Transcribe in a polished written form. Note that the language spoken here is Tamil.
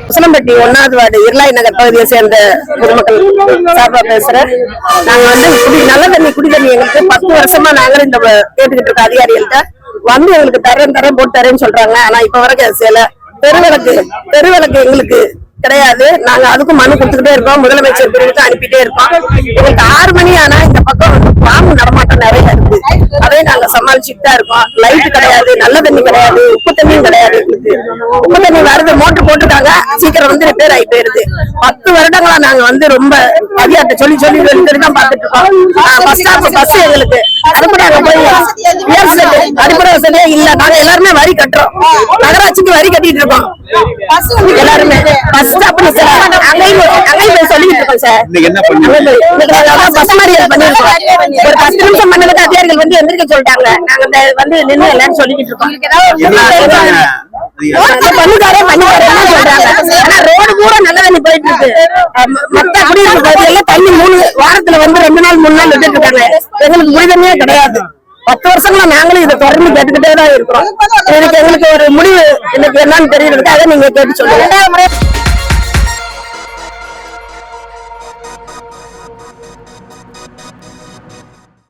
உசிலம்பட்டி 1வது வார்டு இருளாய் நகர் பகுதியை சேர்ந்த பொதுமக்கள் சார்பா பேசுறேன். நாங்க நல்ல தண்ணி குடி தண்ணி எங்களுக்கு 10 வருஷமா நாங்களும் இந்த கேட்டுக்கிட்டு இருக்க அதிகாரிகள்கிட்ட வந்து எங்களுக்கு தரேன் போட்டு தரேன்னு சொல்றாங்க. ஆனா இப்ப வரைக்கும் சில தெருவிளக்கு எங்களுக்கு கிடையாது. நாங்க அதுக்கும் மனு கொடுத்துக்கிட்டே இருக்கோம். முதலமைச்சர் பிரிவுக்கு அனுப்பிட்டே இருக்கோம். எங்களுக்கு 6 மணி ஆனா இந்த பக்கம் பாம்பு நடமாட்டம் நிறைய இருக்கு. அதே நாங்க சமாளிச்சுட்டு தான் இருக்கோம். லைட் கிடையாது, நல்ல தண்ணி கிடையாது, உப்பு தண்ணியும் கிடையாது. எங்களுக்கு உப்பு தண்ணி வருது, மோட்டர் போட்டுட்டாங்க, சீக்கிரம் ரிப்பேர் ஆகி போயிருது. 10 வருடங்களா நாங்க ரொம்ப அதிகாரத்தை சொல்லி தான் பாத்துட்டு இருக்கோம். பஸ் ஸ்டாப் பஸ் எங்களுக்கு அடிப்படையாக போய் அடிப்படை வசதியே இல்ல. நாங்க எல்லாருமே வரி கட்டுறோம், நகராட்சிக்கு வரி கட்டிட்டு இருக்கோம். எல்லாருமே பஸ் ஸ்டாப் அங்கேயும் சொல்லிட்டு இருக்கோம் சார். பஸ் மறியல் பண்ணிருக்கோம். ஒரு 10 நிமிஷம் பண்ணதுக்கு அதிகாரிகள் எந்திரிக்க சொல்லிட்டாங்க. நாங்க நின்று எல்லாரும் சொல்லிக்கிட்டு இருக்கோம். ரோடு பூரா நல்ல தண்ணி போயிட்டு இருக்கு. மத்த குடியிருப்பு பகுதியில தண்ணி 3 வாரத்துல 2 நாள் 3 நாள் விட்டுட்டு இருக்காங்க. எங்களுக்கு குடிதண்ணியே கிடையாது. 10 வருஷங்களா நாங்களும் இதை தொடர்ந்து கேட்டுக்கிட்டே தான் இருக்கிறோம். எங்களுக்கு ஒரு முடிவு எனக்கு என்னன்னு தெரியறதுக்காக நீங்க கேட்டு சொல்லுங்க.